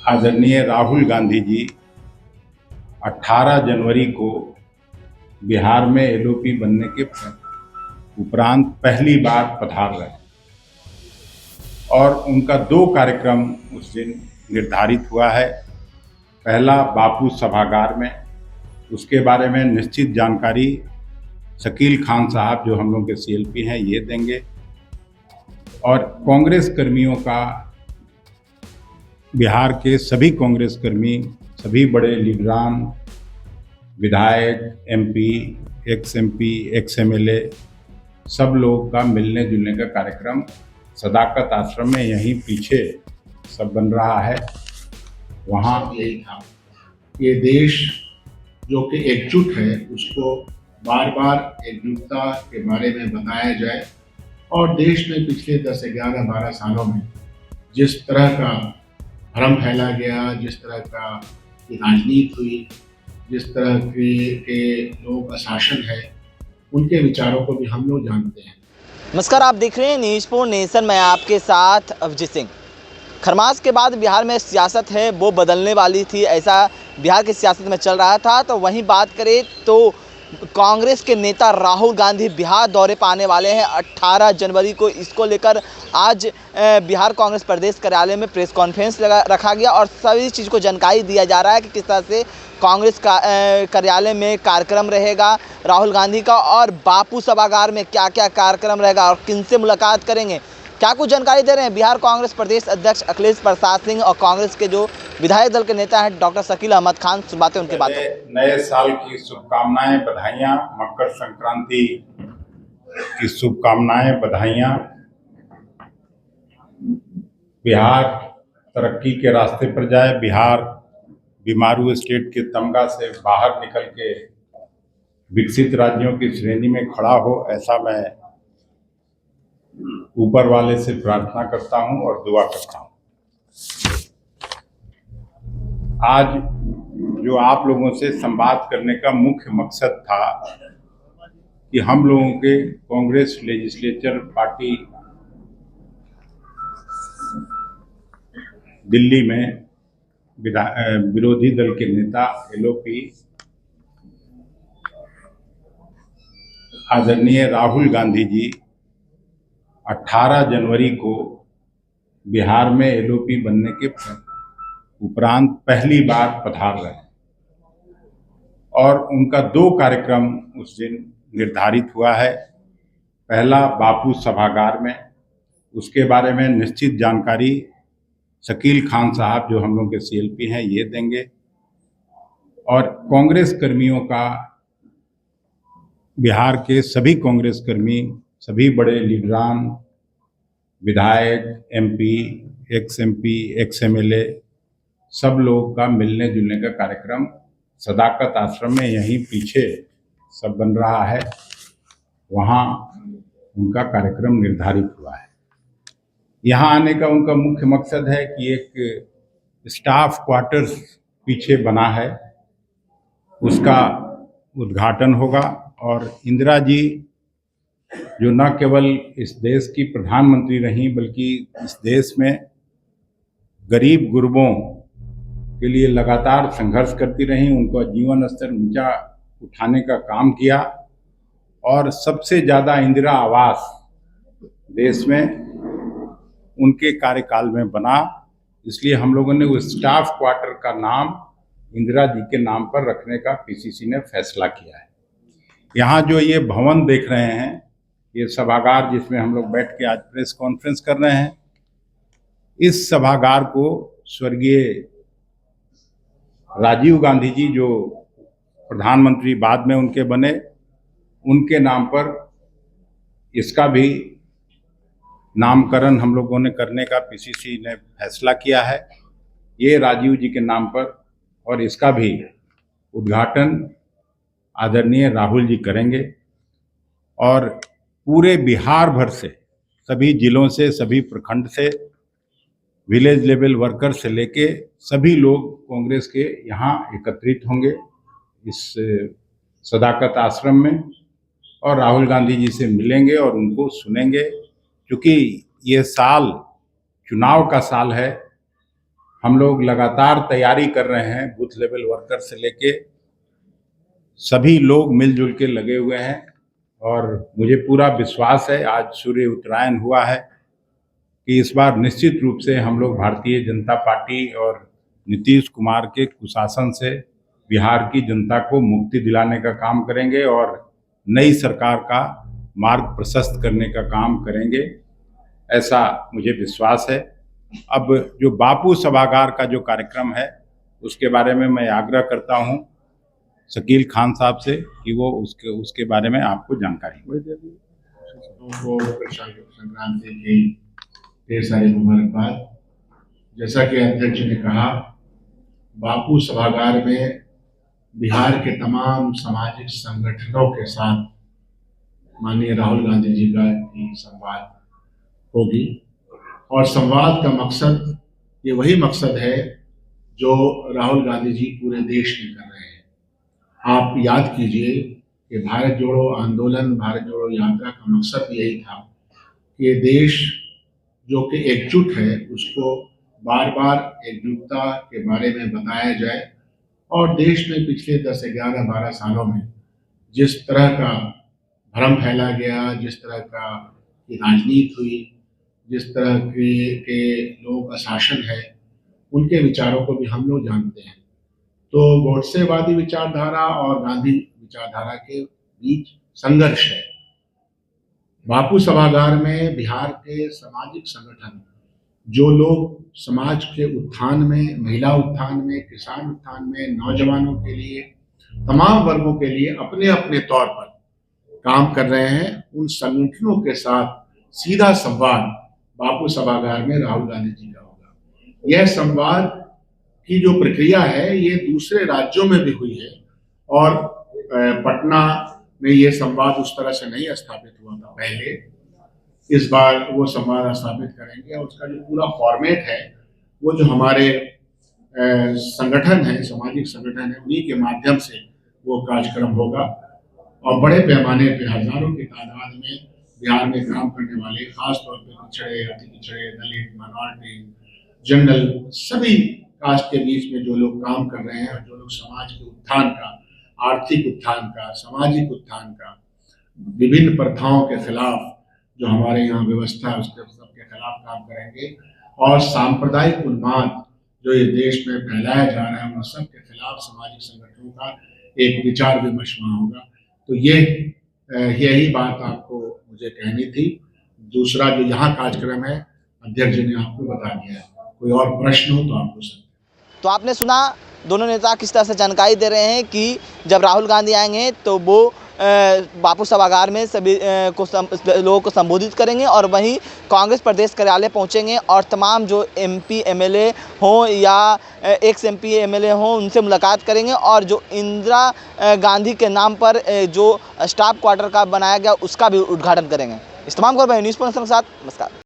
आदरणीय राहुल गांधी जी 18 जनवरी को बिहार में एलओपी बनने के उपरांत पहली बार पधार रहे और उनका 2 कार्यक्रम उस दिन निर्धारित हुआ है। पहला बापू सभागार में, उसके बारे में निश्चित जानकारी शकील खान साहब जो हम लोग के सीएलपी हैं ये देंगे, और कांग्रेस कर्मियों का, बिहार के सभी कांग्रेस कर्मी, सभी बड़े लीडरान, विधायक, MP, x MP, ex MLA, सब लोग का मिलने जुलने का कार्यक्रम सदाकत आश्रम में यहीं पीछे सब बन रहा है। वहाँ यही था, ये देश जो कि एकजुट है उसको बार बार एकजुटता के बारे में बताया जाए, और देश में पिछले 10, 11, 12 सालों में जिस तरह का भ्रम फैला गया, जिस तरह का राजनीति हुई, जिस तरह के लोग अशासन है, उनके विचारों को भी हम लोग जानते हैं। नमस्कार, आप देख रहे हैं न्यूज़ फॉर नेशन। मैं आपके साथ अभिजीत सिंह। खरमास के बाद बिहार में सियासत है वो बदलने वाली थी, ऐसा बिहार की सियासत में चल रहा था। तो वहीं बात करें तो कांग्रेस के नेता राहुल गांधी बिहार दौरे पर आने वाले हैं 18 जनवरी को। इसको लेकर आज बिहार कांग्रेस प्रदेश कार्यालय में प्रेस कॉन्फ्रेंस रखा गया और सभी चीज़ को जानकारी दिया जा रहा है कि किस तरह से कांग्रेस का कार्यालय में कार्यक्रम रहेगा राहुल गांधी का, और बापू सभागार में क्या क्या कार्यक्रम रहेगा और किनसे मुलाकात करेंगे, क्या कुछ जानकारी दे रहे हैं बिहार कांग्रेस प्रदेश अध्यक्ष अखिलेश प्रसाद सिंह और कांग्रेस के जो विधायक दल के नेता हैं डॉक्टर शकील अहमद खान। सुनवाते उनकी बातों। नए साल की शुभकामनाएं, बधाइयां, मकर संक्रांति की शुभकामनाएं, बधाइयां। बिहार तरक्की के रास्ते पर जाए, बिहार बीमारू स्टेट के तमगा से बाहर निकल के विकसित राज्यों की श्रेणी में खड़ा हो, ऐसा मैं ऊपर वाले से प्रार्थना करता हूं और दुआ करता हूं। आज जो आप लोगों से संवाद करने का मुख्य मकसद था कि हम लोगों के कांग्रेस लेजिस्लेचर पार्टी दिल्ली में विरोधी दल के नेता एलओपी आदरणीय राहुल गांधी जी 18 जनवरी को बिहार में एलओपी बनने के उपरांत पहली बार पधार रहे और उनका 2 कार्यक्रम उस दिन निर्धारित हुआ है। पहला बापू सभागार में, उसके बारे में निश्चित जानकारी शकील खान साहब जो हम लोग के सीएलपी हैं ये देंगे, और कांग्रेस कर्मियों का, बिहार के सभी कांग्रेस कर्मी, सभी बड़े लीडरान, विधायक, MP, x MP, ex MLA, सब लोग का मिलने जुलने का कार्यक्रम सदाकत आश्रम में यहीं पीछे सब बन रहा है। वहाँ उनका कार्यक्रम निर्धारित हुआ है। यहाँ आने का उनका मुख्य मकसद है कि एक स्टाफ क्वार्टर्स पीछे बना है, उसका उद्घाटन होगा, और इंदिरा जी जो न केवल इस देश की प्रधानमंत्री रहीं बल्कि इस देश में गरीब गुरबों के लिए लगातार संघर्ष करती रहीं, उनका जीवन स्तर ऊंचा उठाने का काम किया, और सबसे ज़्यादा इंदिरा आवास देश में उनके कार्यकाल में बना। इसलिए हम लोगों ने उस स्टाफ क्वार्टर का नाम इंदिरा जी के नाम पर रखने का पीसीसी ने फैसला किया है। यहाँ जो ये भवन देख रहे हैं, ये सभागार जिसमें हम लोग बैठ के आज प्रेस कॉन्फ्रेंस कर रहे हैं, इस सभागार को स्वर्गीय राजीव गांधी जी जो प्रधानमंत्री बाद में उनके बने, उनके नाम पर इसका भी नामकरण हम लोगों ने करने का पीसीसी ने फैसला किया है, ये राजीव जी के नाम पर, और इसका भी उद्घाटन आदरणीय राहुल जी करेंगे। और पूरे बिहार भर से, सभी जिलों से, सभी प्रखंड से, विलेज लेवल वर्कर से लेके सभी लोग कांग्रेस के यहाँ एकत्रित होंगे इस सदाकत आश्रम में, और राहुल गांधी जी से मिलेंगे और उनको सुनेंगे। क्योंकि ये साल चुनाव का साल है, हम लोग लगातार तैयारी कर रहे हैं, बूथ लेवल वर्कर से लेके सभी लोग मिलजुल के लगे हुए हैं और मुझे पूरा विश्वास है, आज सूर्य उत्तरायण हुआ है, कि इस बार निश्चित रूप से हम लोग भारतीय जनता पार्टी और नीतीश कुमार के कुशासन से बिहार की जनता को मुक्ति दिलाने का काम करेंगे और नई सरकार का मार्ग प्रशस्त करने का काम करेंगे, ऐसा मुझे विश्वास है। अब जो बापू सभागार का जो कार्यक्रम है उसके बारे में मैं आग्रह करता हूं शकील खान साहब से कि वो उसके बारे में आपको जानकारी दें। उनको संक्रांति की ढेर सारी मुबारकबाद। जैसा कि अध्यक्ष ने कहा, बापू सभागार में बिहार के तमाम सामाजिक संगठनों के साथ माननीय राहुल गांधी जी का संवाद होगी और संवाद का मकसद ये वही मकसद है जो राहुल गांधी जी पूरे देश में कर रहे हैं। आप याद कीजिए कि भारत जोड़ो आंदोलन, भारत जोड़ो यात्रा का मकसद यही था कि ये देश जो कि एकजुट है उसको बार बार एकजुटता के बारे में बताया जाए और देश में पिछले 10, 11, 12 सालों में जिस तरह का भ्रम फैला गया, जिस तरह का राजनीति हुई, जिस तरह के लोगों का शासन है, उनके विचारों को भी हम लोग जानते हैं। तो गोडसेवादी विचारधारा और गांधी विचारधारा के बीच संघर्ष है। बापू सभागार में बिहार के सामाजिक संगठन, जो लोग समाज के उत्थान में, महिला उत्थान में, किसान उत्थान में, नौजवानों के लिए, तमाम वर्गों के लिए अपने अपने तौर पर काम कर रहे हैं, उन संगठनों के साथ सीधा संवाद बापू सभागार में राहुल गांधी जी का होगा। यह संवाद की जो प्रक्रिया है ये दूसरे राज्यों में भी हुई है और पटना में ये संवाद उस तरह से नहीं स्थापित हुआ था पहले। इस बार वो संवाद स्थापित करेंगे और उसका जो पूरा फॉर्मेट है वो जो हमारे संगठन है, सामाजिक संगठन है, उन्हीं के माध्यम से वो कार्यक्रम होगा और बड़े पैमाने पे हजारों की तादाद में बिहार में काम करने वाले, खासतौर पर पिछड़े, अति पिछड़े, दलित, माइनॉरिटी, जनरल, सभी कास्ट के बीच में जो लोग काम कर रहे हैं और जो लोग समाज के उत्थान का, आर्थिक उत्थान का, सामाजिक उत्थान का, विभिन्न प्रथाओं के खिलाफ जो हमारे यहाँ व्यवस्था है उसके सबके खिलाफ काम करेंगे और सांप्रदायिक उन्माद जो इस देश में फैलाया जा रहा है उन सब के खिलाफ सामाजिक संगठनों का एक विचार विमर्श वहाँ होगा। तो यही बात आपको मुझे कहनी थी। दूसरा जो यहाँ कार्यक्रम है अध्यक्ष जी ने आपको बता दिया है, कोई और प्रश्न हो तो आप पूछ सकते हैं। तो आपने सुना दोनों नेता किस तरह से जानकारी दे रहे हैं कि जब राहुल गांधी आएंगे तो वो बापू सभागार में सभी लोगों को संबोधित करेंगे और वहीं कांग्रेस प्रदेश कार्यालय पहुंचेंगे और तमाम जो एमपी एमएलए हों या एक्स एमपी एमएलए हों उनसे मुलाकात करेंगे और जो इंदिरा गांधी के नाम पर जो स्टाफ क्वार्टर का बनाया गया उसका भी उद्घाटन करेंगे। इस तमाम को न्यूज़ के साथ नमस्कार।